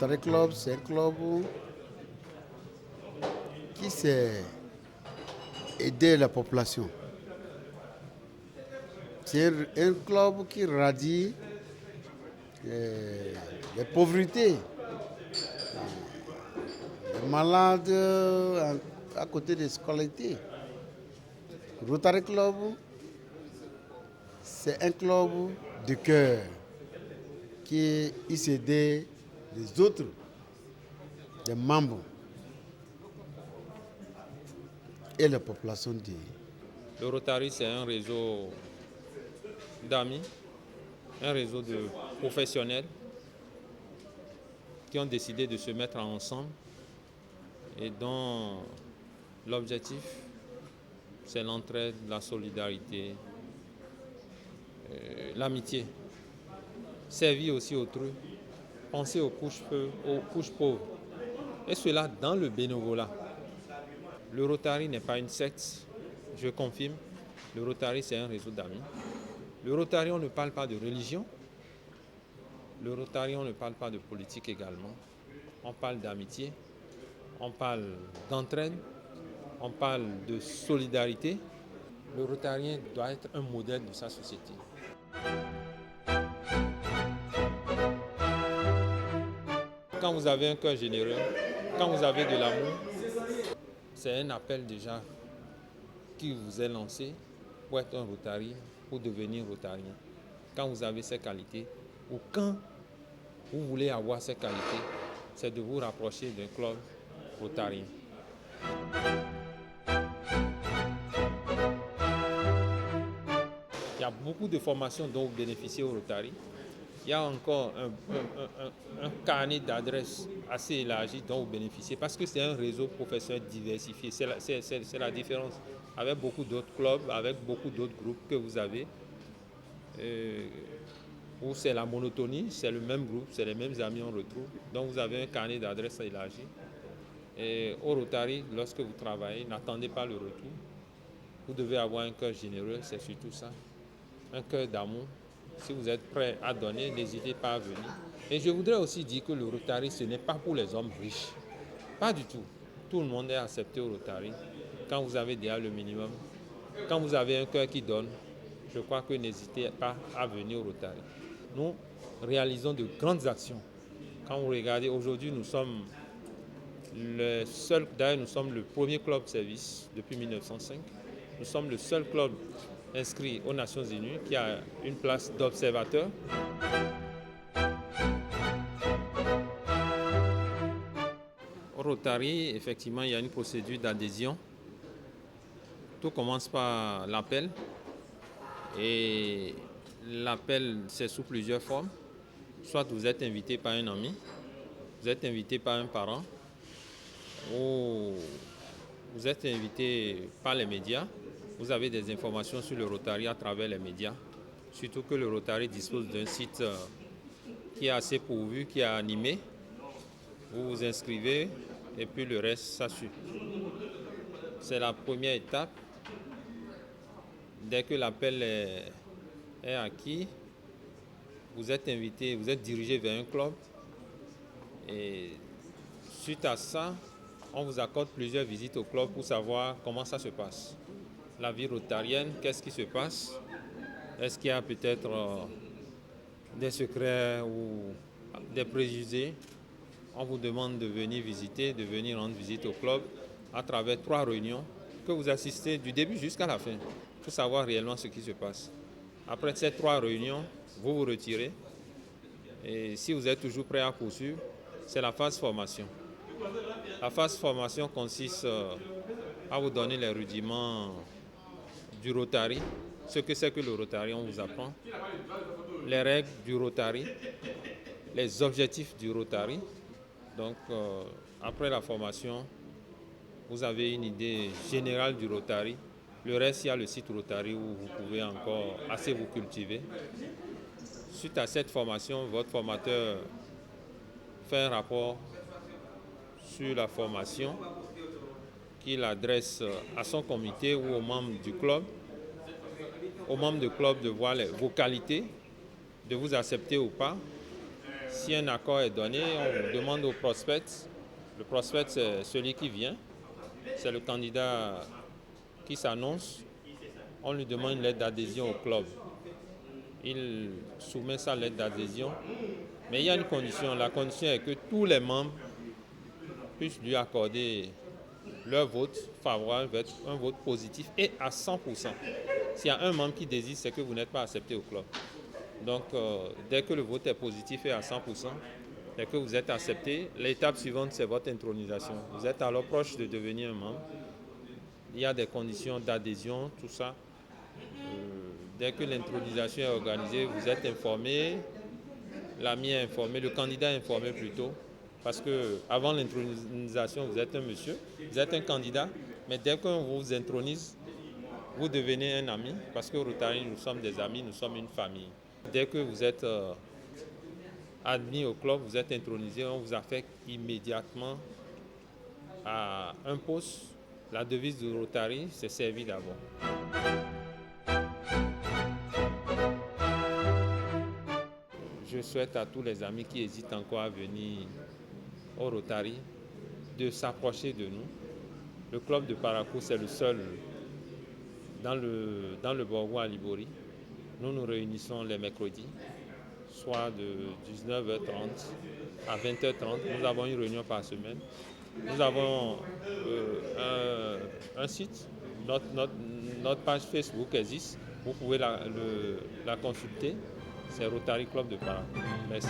Rotary Club, c'est un club qui sait aider la population. C'est un club qui radie les pauvretés, les malades à côté des scolarités. Rotary Club, c'est un club de cœur qui s'aide les autres, les membres et la population. Le Rotary, c'est un réseau d'amis, un réseau de professionnels qui ont décidé de se mettre ensemble et dont l'objectif, c'est l'entraide, la solidarité, l'amitié. Servir aussi autrui, penser aux couches pauvres. Et cela dans le bénévolat. Le Rotary n'est pas une secte, je confirme. Le Rotary, c'est un réseau d'amis. Le Rotary, on ne parle pas de religion. Le Rotary, on ne parle pas de politique également. On parle d'amitié, on parle d'entraide, on parle de solidarité. Le Rotarien doit être un modèle de sa société. Quand vous avez un cœur généreux, quand vous avez de l'amour, c'est un appel déjà qui vous est lancé pour être un Rotarien, pour devenir Rotarien. Quand vous avez ces qualités, ou quand vous voulez avoir ces qualités, c'est de vous rapprocher d'un club Rotarien. Il y a beaucoup de formations dont vous bénéficiez au Rotary. Il y a encore un carnet d'adresses assez élargi dont vous bénéficiez parce que c'est un réseau professionnel diversifié. C'est la différence avec beaucoup d'autres clubs, avec beaucoup d'autres groupes que vous avez, où c'est la monotonie, c'est le même groupe, c'est les mêmes amis on retrouve. Donc vous avez un carnet d'adresses élargi. Et au Rotary, lorsque vous travaillez, n'attendez pas le retour. Vous devez avoir un cœur généreux, c'est surtout ça. Un cœur d'amour. Si vous êtes prêt à donner, n'hésitez pas à venir. Et je voudrais aussi dire que le Rotary, ce n'est pas pour les hommes riches. Pas du tout. Tout le monde est accepté au Rotary. Quand vous avez déjà le minimum, quand vous avez un cœur qui donne, je crois que n'hésitez pas à venir au Rotary. Nous réalisons de grandes actions. Quand vous regardez, aujourd'hui, nous sommes nous sommes le premier club service depuis 1905. Nous sommes le seul club inscrit aux Nations Unies qui a une place d'observateur. Au Rotary, effectivement, il y a une procédure d'adhésion. Tout commence par l'appel. Et l'appel, c'est sous plusieurs formes. Soit vous êtes invité par un ami, vous êtes invité par un parent, ou vous êtes invité par les médias. Vous avez des informations sur le Rotary à travers les médias. Surtout que le Rotary dispose d'un site qui est assez pourvu, qui est animé. Vous vous inscrivez et puis le reste, ça suit. C'est la première étape. Dès que l'appel est acquis, vous êtes invité, vous êtes dirigé vers un club. Et suite à ça, on vous accorde plusieurs visites au club pour savoir comment ça se passe. La vie rotarienne, qu'est-ce qui se passe? Est-ce qu'il y a peut-être des secrets ou des préjugés? On vous demande de venir visiter, de venir rendre visite au club à travers 3 réunions que vous assistez du début jusqu'à la fin pour savoir réellement ce qui se passe. Après ces 3 réunions, vous vous retirez et si vous êtes toujours prêt à poursuivre, c'est la phase formation. La phase formation consiste à vous donner les rudiments du Rotary, ce que c'est que le Rotary, on vous apprend, les règles du Rotary, les objectifs du Rotary. Donc, après la formation, vous avez une idée générale du Rotary. Le reste, il y a le site Rotary où vous pouvez encore assez vous cultiver. Suite à cette formation, votre formateur fait un rapport sur la formation qu'il adresse à son comité ou aux membres du club. Aux membres du club de voir vos qualités, de vous accepter ou pas. Si un accord est donné, on demande au prospect. Le prospect, c'est celui qui vient. C'est le candidat qui s'annonce. On lui demande une lettre d'adhésion au club. Il soumet sa lettre d'adhésion. Mais il y a une condition. La condition est que tous les membres puissent lui accorder leur vote favorable, un vote positif et à 100%. S'il y a un membre qui désiste, c'est que vous n'êtes pas accepté au club. Donc, dès que le vote est positif et à 100%, dès que vous êtes accepté, l'étape suivante, c'est votre intronisation. Vous êtes alors proche de devenir un membre. Il y a des conditions d'adhésion, tout ça. Dès que l'intronisation est organisée, vous êtes informé, l'ami est informé, le candidat est informé plutôt. Parce qu'avant l'intronisation, vous êtes un monsieur, vous êtes un candidat, mais dès qu'on vous intronise, vous devenez un ami, parce que Rotary, nous sommes des amis, nous sommes une famille. Dès que vous êtes admis au club, vous êtes intronisé, on vous affecte immédiatement à un poste. La devise du Rotary, c'est servi d'abord. Je souhaite à tous les amis qui hésitent encore à venir au Rotary de s'approcher de nous. Le club de Parakou, c'est le seul dans le Borgo à Libori. Nous nous réunissons les mercredis, soit de 19h30 à 20h30. Nous avons une réunion par semaine. Nous avons un site, notre page Facebook existe. Vous pouvez la consulter. C'est Rotary Club de Parakou. Merci.